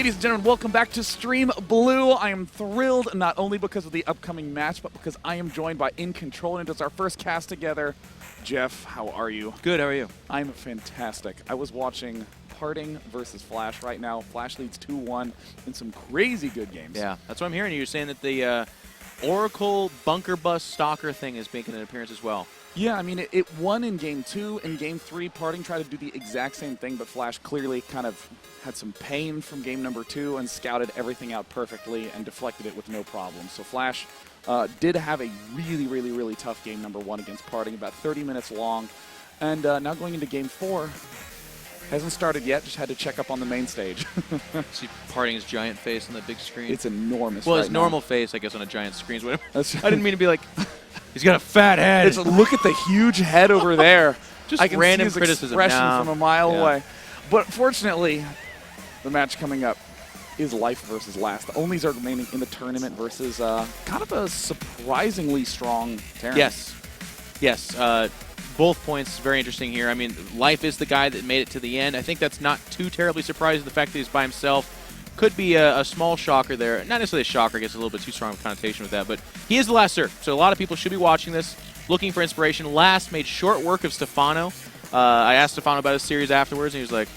Ladies and gentlemen, welcome back to Stream Blue. I am thrilled not only because of the upcoming match, but because I am joined by incontrol, and it's our first cast together. Jeff, how are you? Good, how are you? I'm fantastic. I was watching Parting versus Flash right now. Flash leads 2-1 in some crazy good games. Yeah, that's what I'm hearing. You're saying that the Oracle Bunker Bus Stalker thing is making an appearance as well. Yeah, I mean, it won in Game 2. In Game 3, Parting tried to do the exact same thing, but Flash clearly kind of had some pain from Game number 2 and scouted everything out perfectly and deflected it with no problem. So Flash did have a really tough Game number 1 against Parting, about 30 minutes long. And now going into Game 4, hasn't started yet, just had to check up on the main stage. See Parting's giant face on the big screen. It's enormous. Well, right his now. normal face, I guess, on a giant screen. I That's didn't mean to be like, he's got a fat head. It's look at the huge head over there. Just I can random see his criticism expression now. from a mile Yeah. away. But fortunately, the match coming up is Life versus Last. The only Zerg remaining in the tournament versus kind of a surprisingly strong Terran. Yes. Both points very interesting here. I mean, Life is the guy that made it to the end. I think that's not too terribly surprising. The fact that he's by himself could be a small shocker there. Not necessarily a shocker, I guess a little bit too strong of a connotation with that, but he is the last Zerg. So a lot of people should be watching this, looking for inspiration. Last made short work of Stefano. I asked Stefano about his series afterwards, and he was like,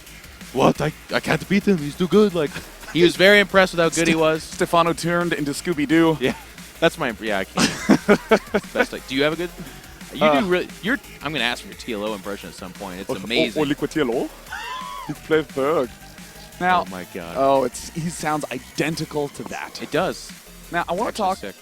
"What? I can't beat him. He's too good." Like, he was very impressed with how good he was. Stefano turned into Scooby-Doo. Yeah, that's my. Yeah, I can't. That's like, do you have a good? You do really. I'm gonna ask for your TLO impression at some point. It's amazing. TLO? He plays Zerg. Now, Oh my god. oh, he sounds identical to that. It does. Now, I want to talk Sick.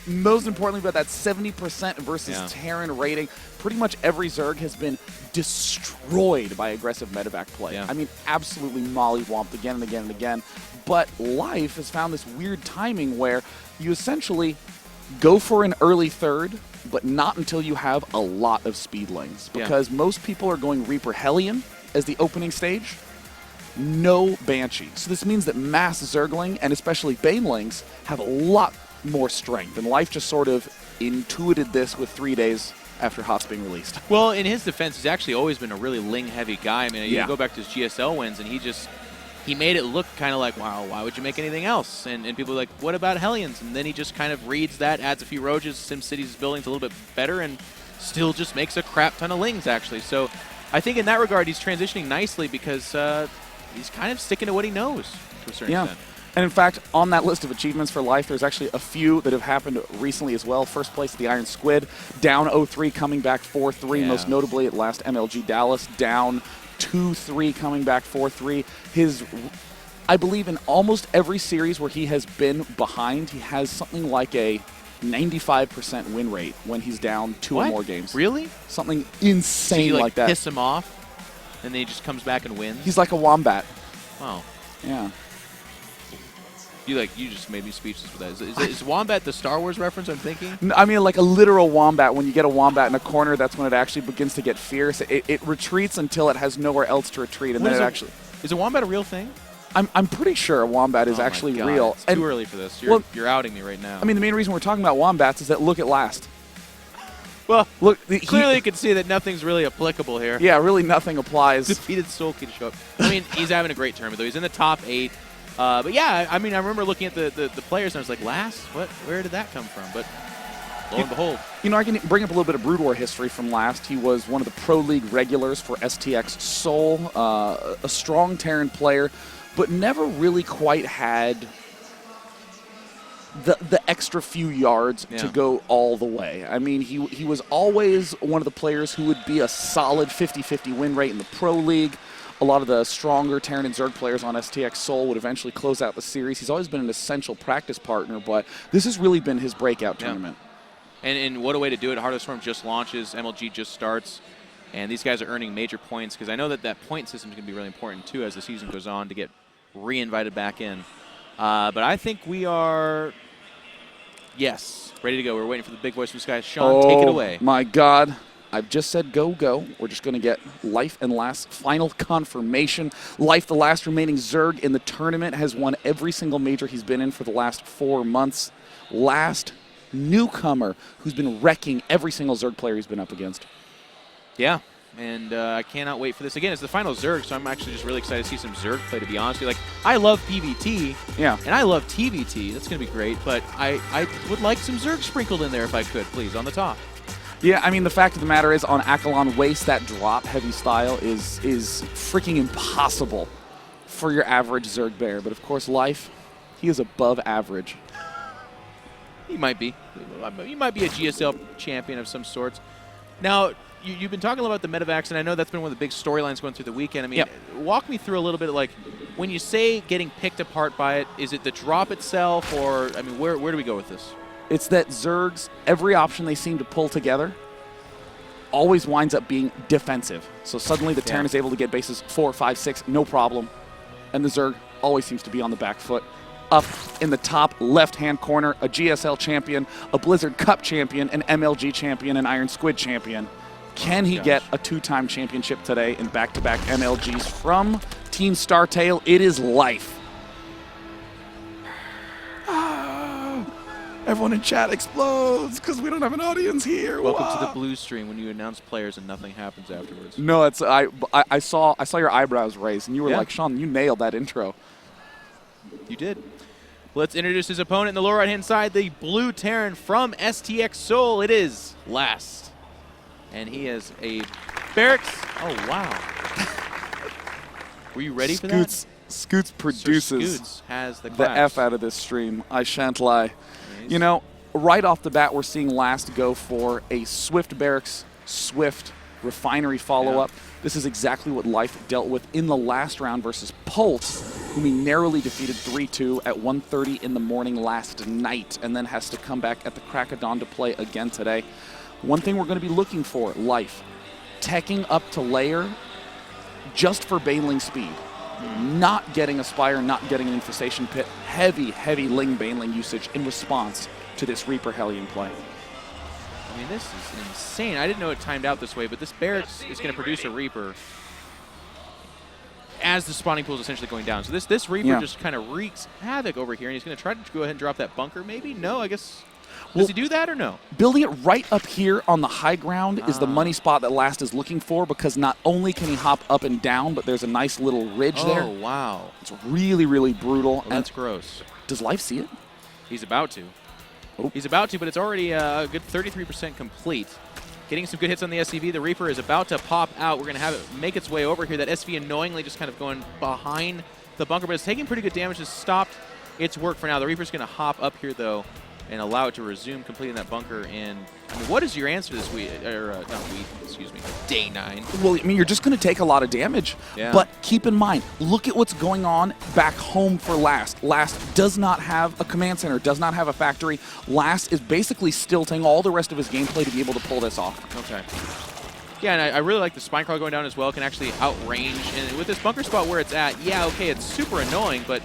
most importantly about that 70% versus Yeah. Terran rating. Pretty much every Zerg has been destroyed by aggressive medevac play. Yeah. I mean, absolutely mollywomped again and again and again. But Life has found this weird timing where you essentially go for an early third, but not until you have a lot of speedlings. Yeah. Because most people are going Reaper Hellion as the opening stage. No Banshee. So this means that mass Zergling, and especially Banelings, have a lot more strength. And Life just sort of intuited this with 3 days after Hots being released. Well, in his defense, he's actually always been a really Ling-heavy guy. I mean, you Yeah. go back to his GSL wins, and he made it look kind of like, wow, why would you make anything else? And people are like, what about Hellions? And then he just kind of reads that, adds a few Roaches, SimCity's building's a little bit better, and still just makes a crap ton of Lings, actually. So I think in that regard, he's transitioning nicely because he's kind of sticking to what he knows to a certain extent. And in fact, on that list of achievements for Life, there's actually a few that have happened recently as well. First place, the Iron Squid, down 0-3, coming back 4-3, Yeah. most notably at last MLG Dallas, down 2-3, coming back 4-3. I believe in almost every series where he has been behind, he has something like a 95% win rate when he's down 2 or more games. Really? Something So insane you, like that. piss him off, and then he just comes back and wins? He's like a wombat. Oh. Yeah. You just made me speechless with that. Is Wombat the Star Wars reference I'm thinking? I mean, like a literal wombat. When you get a wombat in a corner, that's when it actually begins to get fierce. It retreats until it has nowhere else to retreat, and What then is it a- actually... Is a Wombat a real thing? I'm pretty sure a wombat is Oh my actually God, real. It's And, too early for this. well, You're outing me right now. I mean, the main reason we're talking about wombats is that look at last. well, Look, clearly you can see that nothing's really applicable here. yeah, really nothing applies. Defeated Soul Key to show up. I mean, he's having a great tournament, though. He's in the top 8. But yeah, I mean, I remember looking at the players, and I was like, Last? What? Where did that come from? But lo and behold. You know, I can bring up a little bit of Brood War history from last. He was one of the Pro League regulars for STX Seoul, a strong Terran player, but never really quite had the extra few yards to Yeah. go all the way. I mean, he was always one of the players who would be a solid 50-50 win rate in the Pro League. A lot of the stronger Terran and Zerg players on STX Seoul would eventually close out the series. He's always been an essential practice partner, but this has really been his breakout tournament. And what a way to do it. Heart of the Storm just launches. MLG just starts. And these guys are earning major points because I know that point system is going to be really important, too, as the season goes on to get re-invited back in. But I think we are, yes, ready to go. We're waiting for the big voice from the sky. Sean, take it away. Oh, my God. I've just said go, go. We're just going to get Life and Last final confirmation. Life, the last remaining Zerg in the tournament, has won every single major he's been in for the last 4 months. Last newcomer who's been wrecking every single Zerg player he's been up against. Yeah. And I cannot wait for this. Again, it's the final Zerg, so I'm actually just really excited to see some Zerg play, to be honest with you. Like, I love PvT, and I love TvT. That's going to be great, but I would like some Zerg sprinkled in there if I could, please, on the top. Yeah, I mean, the fact of the matter is, on Akalon Waste, that drop-heavy style is freaking impossible for your average Zerg bear. But, of course, Life, he is above average. He might be. He might be a GSL champion of some sorts. Now, you've been talking about the medevacs, and I know that's been one of the big storylines going through the weekend. I mean, walk me through a little bit, like, when you say getting picked apart by it, is it the drop itself, or, I mean, where do we go with this? It's that Zergs, every option they seem to pull together always winds up being defensive. So suddenly the Terran is able to get bases 4, 5, 6, no problem. And the Zerg always seems to be on the back foot. Up in the top left-hand corner, a GSL champion, a Blizzard Cup champion, an MLG champion, an Iron Squid champion. Can he get a 2-time championship today in back-to-back MLGs from Team Startail? It is Life. Everyone in chat explodes because we don't have an audience here. Welcome to the blue stream when you announce players and nothing happens afterwards. No, it's I saw your eyebrows raised and you were like, Sean, you nailed that intro. You did. Let's introduce his opponent in the lower right-hand side, the blue Terran from STX Seoul. It is Last. And he has a barracks. Oh, wow. Were you ready for that? Scoots produces Scoots has the F out of this stream. I shan't lie. Nice. You know, right off the bat, we're seeing Last go for a Swift Barracks, Swift Refinery follow-up. Yeah. This is exactly what Life dealt with in the last round versus Pulse, whom he narrowly defeated 3-2 at 1:30 in the morning last night, and then has to come back at the crack of dawn to play again today. One thing we're going to be looking for, Life, teching up to layer just for baneling speed. Not getting a Spire, not getting an Infestation Pit. Heavy, heavy Ling baneling usage in response to this Reaper Hellion play. I mean, this is insane. I didn't know it timed out this way, but this Barracks is going to produce a Reaper as the spawning pool is essentially going down. So this Reaper just kind of wreaks havoc over here, and he's going to try to go ahead and drop that bunker, maybe? No, I guess. Does he do that or no? Building it right up here on the high ground is the money spot that Last is looking for, because not only can he hop up and down, but there's a nice little ridge there. Oh, wow. It's really, really brutal. Well, that's gross. Does Life see it? He's about to. Oh. He's about to, but it's already a good 33% complete. Getting some good hits on the SCV. The Reaper is about to pop out. We're going to have it make its way over here. That SV annoyingly just kind of going behind the bunker, but it's taking pretty good damage. It's stopped its work for now. The Reaper's going to hop up here, though, and allow it to resume completing that bunker. And I mean, what is your answer this week? Or not week, excuse me, day 9. Well, I mean, you're just going to take a lot of damage. Yeah. But keep in mind, look at what's going on back home for Last. Last does not have a command center, does not have a factory. Last is basically stilting all the rest of his gameplay to be able to pull this off. Okay. Yeah, and I really like the Spine Crawl going down as well. Can actually outrange. And with this bunker spot where it's at, yeah, okay, it's super annoying, but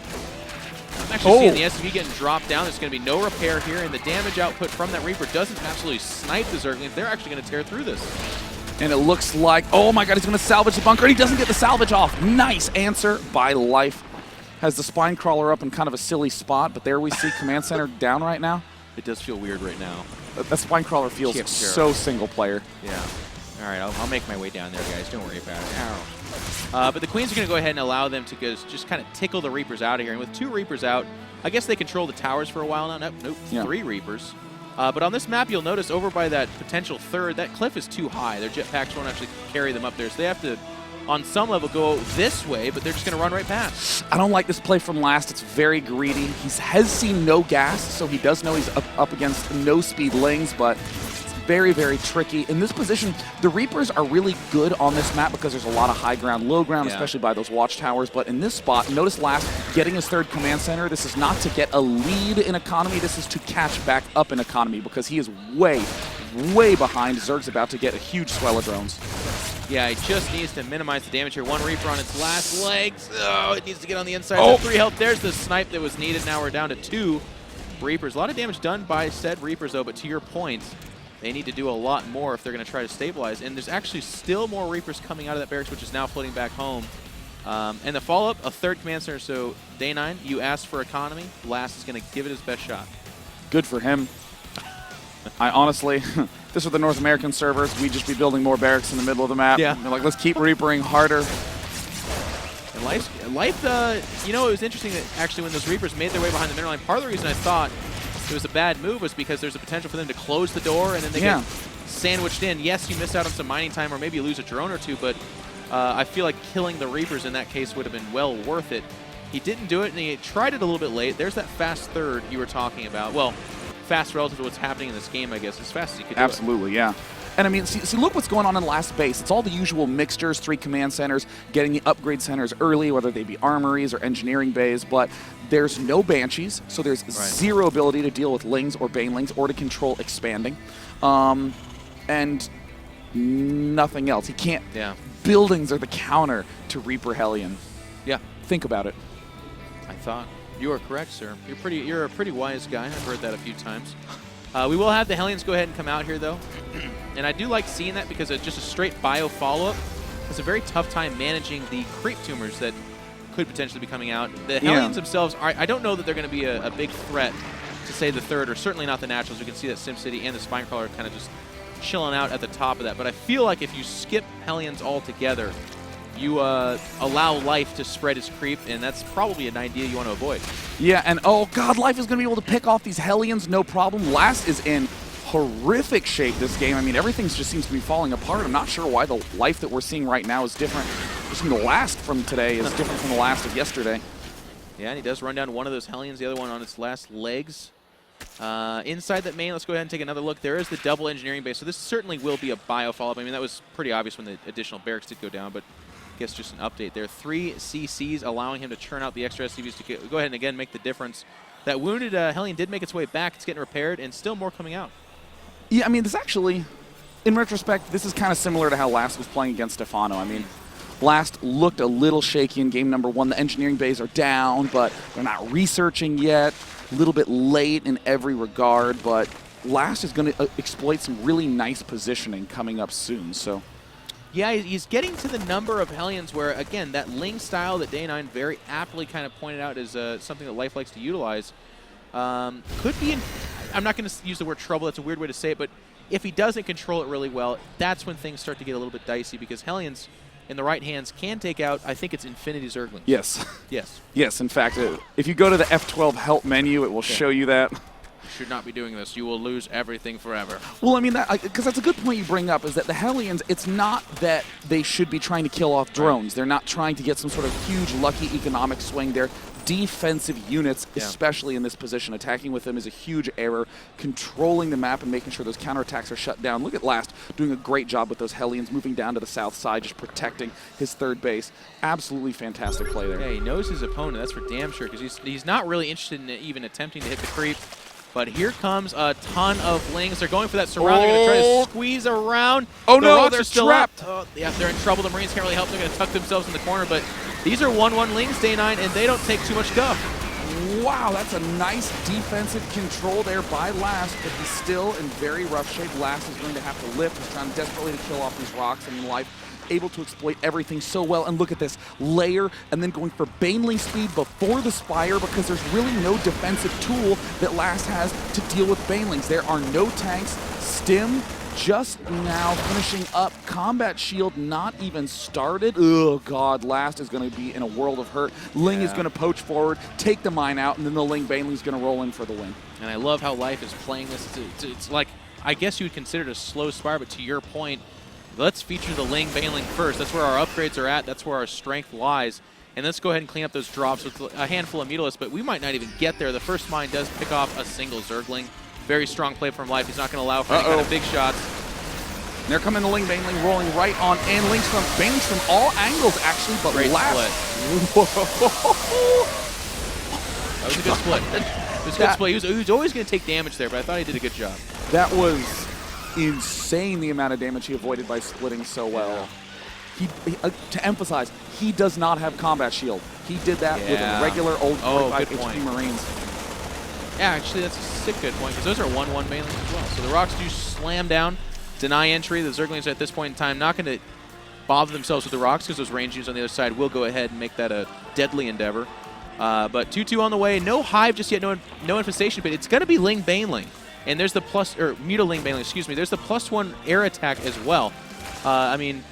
I'm actually seeing the SCV getting dropped down. There's going to be no repair here, and the damage output from that Reaper doesn't absolutely snipe the Zerglings. They're actually going to tear through this. And it looks like, oh my god, he's going to salvage the bunker, and he doesn't get the salvage off. Nice answer by Life. Has the Spine Crawler up in kind of a silly spot, but there we see Command Center down right now. It does feel weird right now. That Spine Crawler feels so single player. Yeah. All right, I'll make my way down there, guys. Don't worry about it. Ow. But the Queens are going to go ahead and allow them to just kind of tickle the Reapers out of here. And with 2 Reapers out, I guess they control the towers for a while now. Nope, 3 Reapers. But on this map, you'll notice over by that potential third, that cliff is too high. Their jetpacks won't actually carry them up there. So they have to, on some level, go this way, but they're just going to run right past. I don't like this play from Last. It's very greedy. He has seen no gas, so he does know he's up against no-speed Lings, but very, very tricky. In this position, the Reapers are really good on this map because there's a lot of high ground, low ground, especially by those watchtowers. But in this spot, notice Last getting his 3rd command center. This is not to get a lead in economy. This is to catch back up in economy because he is way, way behind. Zerg's about to get a huge swell of drones. Yeah, it just needs to minimize the damage here. 1 Reaper on its last legs. Oh, it needs to get on the inside. Oh. 3 health. There's the snipe that was needed. Now we're down to 2 Reapers. A lot of damage done by said Reapers, though, but to your point, they need to do a lot more if they're going to try to stabilize. And there's actually still more Reapers coming out of that barracks, which is now floating back home. And the follow-up, a 3rd command center. So day 9, you asked for economy. Last is going to give it his best shot. Good for him. I honestly, this were the North American servers, we'd just be building more barracks in the middle of the map. Yeah. They're like, let's keep Reapering harder. And Life, you know, it was interesting that actually when those Reapers made their way behind the mineral line, part of the reason I thought it was a bad move was because there's a potential for them to close the door and then they get sandwiched in. Yes, you miss out on some mining time or maybe you lose a drone or two, but I feel like killing the Reapers in that case would have been well worth it. He didn't do it, and he tried it a little bit late. There's that fast third you were talking about. Well, fast relative to what's happening in this game, I guess, as fast as he could do it. Absolutely, yeah. And I mean, see, look what's going on in last base. It's all the usual mixtures, 3 command centers, getting the upgrade centers early, whether they be armories or engineering bays, but there's no Banshees, so there's zero ability to deal with Lings or banelings or to control expanding. And nothing else. He can't. Yeah. Buildings are the counter to Reaper Hellion. Yeah. Think about it. I thought. You are correct, sir. You're a pretty wise guy. I've heard that a few times. We will have the Hellions go ahead and come out here, though. And I do like seeing that because it's just a straight bio follow-up. It's a very tough time managing the creep tumors that could potentially be coming out. The Hellions themselves, I don't know that they're going to be a big threat to, say, the third, or certainly not the Naturals. We can see that SimCity and the Spinecrawler kind of just chilling out at the top of that. But I feel like if you skip Hellions altogether, you allow Life to spread his creep, and that's probably an idea you want to avoid. Yeah, and oh god, Life is going to be able to pick off these Hellions, no problem. Last is in horrific shape this game. I mean, everything just seems to be falling apart. I'm not sure why the Life that we're seeing right now is different. Just the last from today is different from the last of yesterday. Yeah, and he does run down one of those Hellions, the other one on its last legs. Inside that main, let's go ahead and take another look. There is the double engineering base, so this certainly will be a bio follow-up. I mean, that was pretty obvious when the additional barracks did go down, but I guess just an update there. 3 CCs allowing him to churn out the extra SCVs to go ahead and again make the difference. That wounded Hellion did make its way back. It's getting repaired, and still more coming out. Yeah, I mean, this actually, in retrospect, this is kind of similar to how Last was playing against Stefano. I mean, Last looked a little shaky in game number 1. The engineering bays are down, but they're not researching yet. A little bit late in every regard, but Last is going to exploit some really nice positioning coming up soon. So, yeah, he's getting to the number of Hellions where, again, that Ling style that Day9 very aptly kind of pointed out is something that Life likes to utilize. Could be in, I'm not going to use the word trouble, that's a weird way to say it, but if he doesn't control it really well, that's when things start to get a little bit dicey, because Hellions in the right hands can take out, I think it's Infinity Zerglings. yes. Yes. Yes, in fact, if you go to the F12 help menu, it will show you that. Should not be doing this. You will lose everything forever. Well, I mean, because that's a good point you bring up, is that the Hellions, it's not that they should be trying to kill off drones. They're not trying to get some sort of huge lucky economic swing. They're defensive units, especially in this position. Attacking with them is a huge error. Controlling the map and making sure those counterattacks are shut down. Look at Last doing a great job with those Hellions, moving down to the south side, just protecting his third base. Absolutely fantastic play there. Yeah, he knows his opponent, that's for damn sure, because he's not really interested in even attempting to hit the creep. But here comes a ton of Lings. They're going for that surround. They're going to try to squeeze around. Oh the no, rocks they're are still trapped. Up. Yeah, they're in trouble. The Marines can't really help. They're going to tuck themselves in the corner. But these are 1-1 Lings, Day9, and they don't take too much guff. Wow, that's a nice defensive control there by Last, but he's still in very rough shape. Last is going to have to lift. He's trying desperately to kill off these rocks, and Life able to exploit everything so well. And look at this layer, and then going for baneling speed before the Spire, because there's really no defensive tool that Last has to deal with banelings. There are no tanks. Stim just now finishing up. Combat shield not even started. Oh god, Last is going to be in a world of hurt. Ling is going to poach forward, take the mine out, and then the Ling baneling is going to roll in for the win. And I love how Life is playing this. It's like, I guess you would consider it a slow Spire, but to your point, let's feature the Ling baneling first. That's where our upgrades are at. That's where our strength lies. And let's go ahead and clean up those drops with a handful of Mutalisks, but we might not even get there. The first mine does pick off a single Zergling. Very strong play from Life. He's not going to allow for any kind of big shots. They're coming the Ling baneling, rolling right on, and banelings from all angles, actually, but great Last. split. That was a good split. It was a good split. He was always going to take damage there, but I thought he did a good job. That was insane, the amount of damage he avoided by splitting so well. He to emphasize, he does not have combat shield. He did that with a regular old 45 HP Marines. Yeah, actually, that's a sick good point, because those are 1-1 banelings as well. So the rocks do slam down, deny entry. The Zerglings at this point in time not going to bother themselves with the rocks, because those range units on the other side will go ahead and make that a deadly endeavor. But 2-2 on the way. No Hive just yet, no infestation, but it's going to be Ling baneling. And there's the Ling baneling, excuse me. There's the +1 air attack as well. I mean,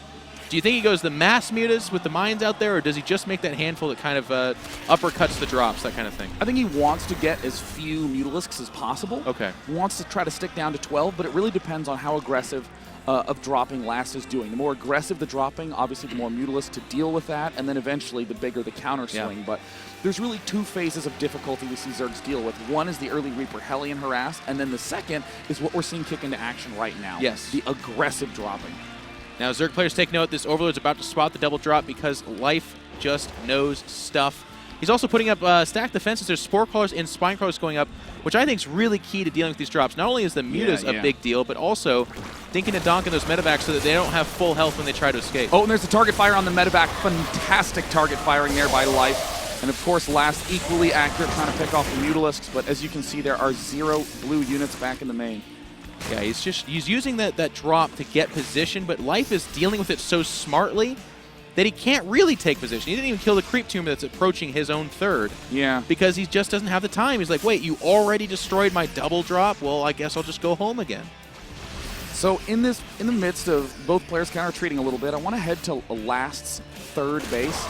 do you think he goes the mass mutas with the mines out there, or does he just make that handful that kind of uppercuts the drops, that kind of thing? I think he wants to get as few Mutalisks as possible. Okay. He wants to try to stick down to 12, but it really depends on how aggressive of dropping Last is doing. The more aggressive the dropping, obviously the more Mutalisk to deal with that, and then eventually the bigger the counter swing. But there's really two phases of difficulty we see Zergs deal with. One is the early Reaper Hellion harass, and then the second is what we're seeing kick into action right now. Yes. The aggressive dropping. Now, Zerg players take note, this Overlord's about to spot the double drop because Life just knows stuff. He's also putting up stacked defenses. There's Spore Crawlers and Spine Crawlers going up, which I think is really key to dealing with these drops. Not only is the mutas a big deal, but also dinking and donking those medevacs so that they don't have full health when they try to escape. Oh, and there's a target fire on the medevac. Fantastic target firing there by Life. And of course, Last equally accurate, trying to pick off the Mutalisks, but as you can see, there are 0 blue units back in the main. Yeah, he's using that drop to get position, but Life is dealing with it so smartly that he can't really take position. He didn't even kill the creep tumor that's approaching his own third. Yeah. Because he just doesn't have the time. He's like, wait, you already destroyed my double drop? Well, I guess I'll just go home again. So in the midst of both players counter-retreating a little bit, I want to head to Last's third base.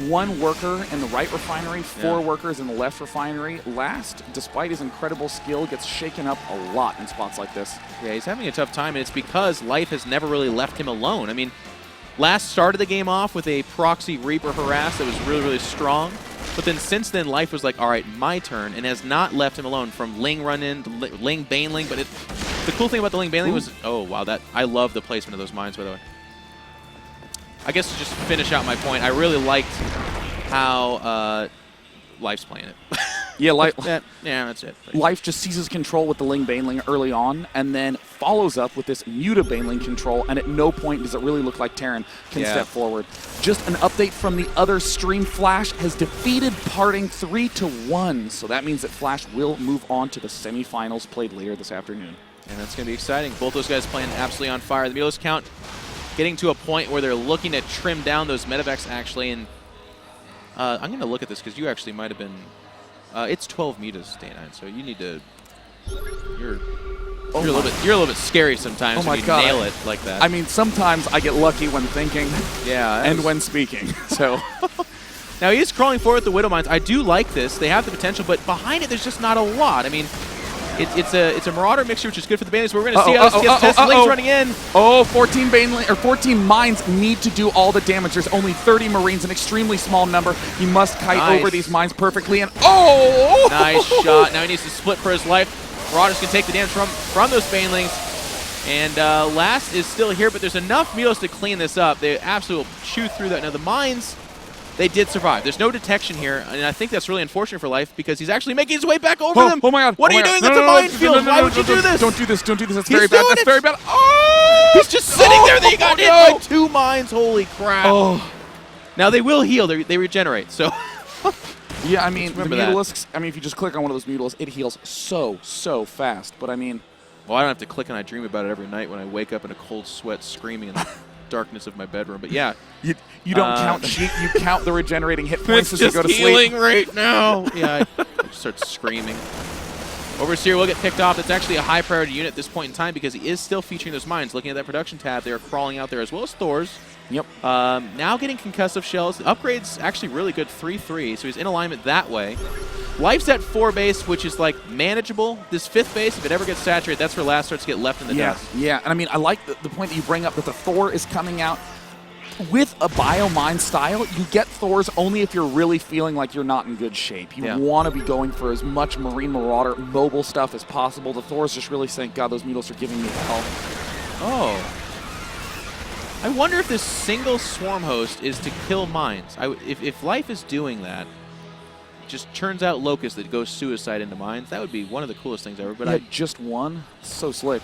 1 worker in the right refinery, 4 workers in the left refinery. Last, despite his incredible skill, gets shaken up a lot in spots like this. Yeah, he's having a tough time, and it's because Life has never really left him alone. I mean, Last started the game off with a proxy Reaper harass that was really, really strong. But then since then, Life was like, all right, my turn, and has not left him alone from Ling run-in to Ling baneling. But the cool thing about the Ling baneling was, oh, wow, I love the placement of those mines, by the way. I guess to just finish out my point, I really liked how Life's playing it. Yeah, that's it. Life just seizes control with the Ling baneling early on, and then follows up with this Muta baneling control, and at no point does it really look like Terran can step forward. Just an update from the other stream, Flash has defeated Parting 3-1, so that means that Flash will move on to the semifinals played later this afternoon. And that's going to be exciting. Both those guys playing absolutely on fire. The Mutalisk count getting to a point where they're looking to trim down those medevacs actually, and I'm going to look at this because you actually might have been... it's 12 mutas, Dana, so you need to... You're a little bit scary sometimes when you nail it like that. I mean, sometimes I get lucky when thinking and when speaking. So now he is crawling forward with the Widow Mines. I do like this. They have the potential, but behind it, there's just not a lot. I mean, it's a Marauder mixture, which is good for the Banelings. We're going to see how this gets tested. Ling's running in. 14 mines need to do all the damage. There's only 30 Marines, an extremely small number. He must kite over these mines perfectly, and nice shot. Now he needs to split for his life. Marauders can take the damage from those Banelings. And Last is still here, but there's enough Mutos to clean this up. They absolutely chew through that. Now the mines, they did survive. There's no detection here, and I think that's really unfortunate for Life because he's actually making his way back over them. Oh my god. What are you doing? That's a minefield. Why would you do this? Don't do this. Don't do this. That's very bad. That's very bad. Oh! He's just sitting there. That he got hit by 2 mines. Holy crap. Oh. Now they will heal. They regenerate. So yeah, I mean, the Mutalisks, I mean, if you just click on one of those Mutalisks, it heals so fast. But I mean... Well, I don't have to click, and I dream about it every night when I wake up in a cold sweat screaming in the darkness of my bedroom. But yeah. You don't count sheep, you count the regenerating hit points as you go to sleep. It's just healing right now. Yeah, I just start screaming. Overseer will get picked off. It's actually a high priority unit at this point in time because he is still featuring those mines. Looking at that production tab, they are crawling out there as well as Thors. Yep. Now getting concussive shells. The upgrade's actually really good, 3-3, so he's in alignment that way. Life's at 4 base, which is like manageable. This 5th base, if it ever gets saturated, that's where Last starts to get left in the dust. Yeah, and I mean, I like the point that you bring up that the Thor is coming out. With a biomine style, you get Thors only if you're really feeling like you're not in good shape. You want to be going for as much Marine Marauder mobile stuff as possible. The Thor's just really saying, God, those Mutos are giving me hell. Oh. I wonder if this single Swarm Host is to kill mines. If Life is doing that, just turns out Locust that goes suicide into mines, that would be one of the coolest things ever. But just one? So slick.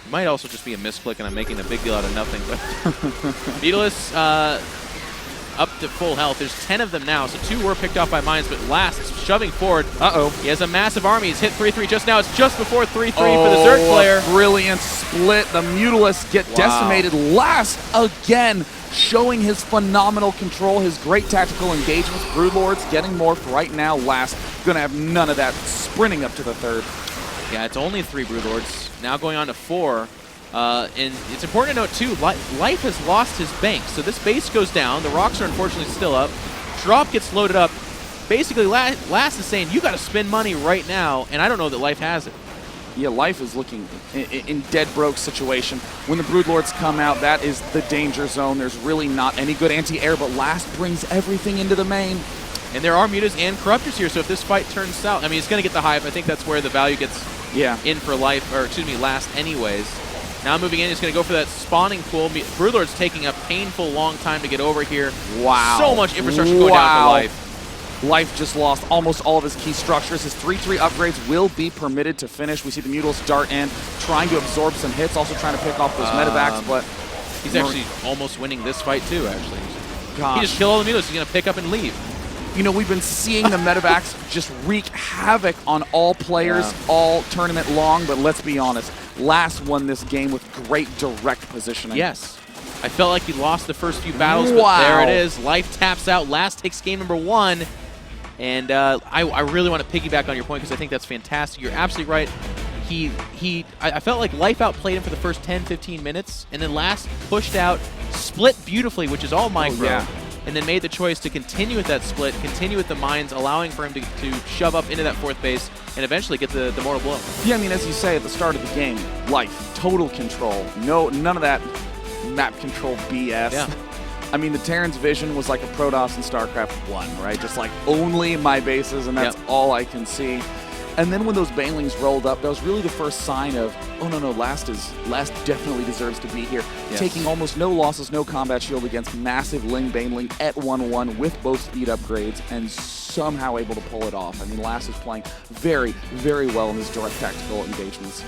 It might also just be a misclick and I'm making a big deal out of nothing. But Beetleus up to full health. There's 10 of them now, so 2 were picked off by mines, but Last shoving forward. He has a massive army. He's hit 3-3 just now. It's just before 3-3 for the Zerg player. Brilliant split. The Mutalisks get decimated. Last again showing his phenomenal control, his great tactical engagements. Broodlords getting morphed right now. Last gonna have none of that, sprinting up to the 3rd. Yeah, it's only 3 Broodlords. Now going on to 4. And it's important to note, too, Life has lost his bank. So this base goes down. The rocks are unfortunately still up. Drop gets loaded up. Basically, Last is saying, you got to spend money right now, and I don't know that Life has it. Yeah, Life is looking in dead broke situation. When the Broodlords come out, that is the danger zone. There's really not any good anti-air, but Last brings everything into the main. And there are Mutas and Corruptors here, so if this fight turns south, I mean, it's going to get the hype. I think that's where the value gets in for Life, or excuse me, Last anyways. Now moving in, he's going to go for that spawning pool. Broodlord's taking a painful long time to get over here. Wow. So much infrastructure going down for Life. Life just lost almost all of his key structures. His 3-3 upgrades will be permitted to finish. We see the Mutals dart in, trying to absorb some hits, also trying to pick off those medevacs, but... He's actually almost winning this fight too, actually. Gosh. He just killed all the Mutals. He's going to pick up and leave. You know, we've been seeing the medevacs just wreak havoc on all players all tournament long, but let's be honest, Last won this game with great direct positioning. Yes. I felt like he lost the first few battles, but there it is. Life taps out. Last takes game number 1. And I really want to piggyback on your point because I think that's fantastic. You're absolutely right. I felt like Life outplayed him for the first 10, 15 minutes, and then Last pushed out, split beautifully, which is all micro, and then made the choice to continue with that split, continue with the mines, allowing for him to shove up into that 4th base and eventually get the mortal blow. Yeah, I mean, as you say at the start of the game, Life, total control. None of that map control BS. Yeah. I mean, the Terran's vision was like a Protoss in StarCraft 1, right? Just like only my bases, and that's all I can see. And then when those banelings rolled up, that was really the first sign of, oh no, Last definitely deserves to be here. Yes. Taking almost no losses, no combat shield against massive Ling baneling at 1-1 with both speed upgrades, and somehow able to pull it off. I mean, Last is playing very, very well in his direct tactical engagements.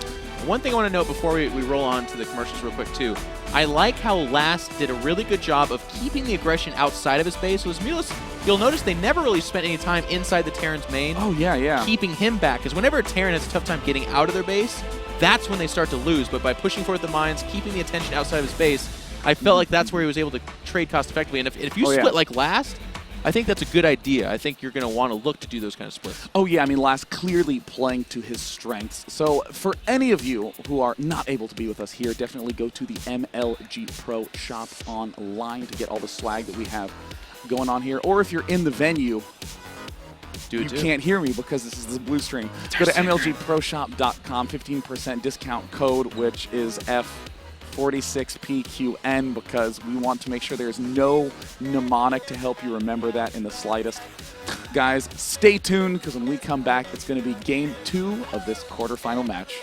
One thing I want to note before we roll on to the commercials real quick too, I like how Last did a really good job of keeping the aggression outside of his base. So his Mutas, you'll notice they never really spent any time inside the Terran's main. Oh, yeah. Keeping him back, because whenever a Terran has a tough time getting out of their base, that's when they start to lose. But by pushing forward the mines, keeping the attention outside of his base, I felt like that's where he was able to trade cost effectively. And if you split like Last, I think that's a good idea. I think you're going to want to look to do those kind of splits. Oh, yeah. I mean, Last clearly playing to his strengths. So for any of you who are not able to be with us here, definitely go to the MLG Pro shop online to get all the swag that we have going on here. Or if you're in the venue, you can't hear me because this is the blue stream. Go to MLGProshop.com, 15% discount code, which is F46PQN, because we want to make sure there's no mnemonic to help you remember that in the slightest. Guys, stay tuned, because when we come back, it's going to be Game 2 of this quarterfinal match.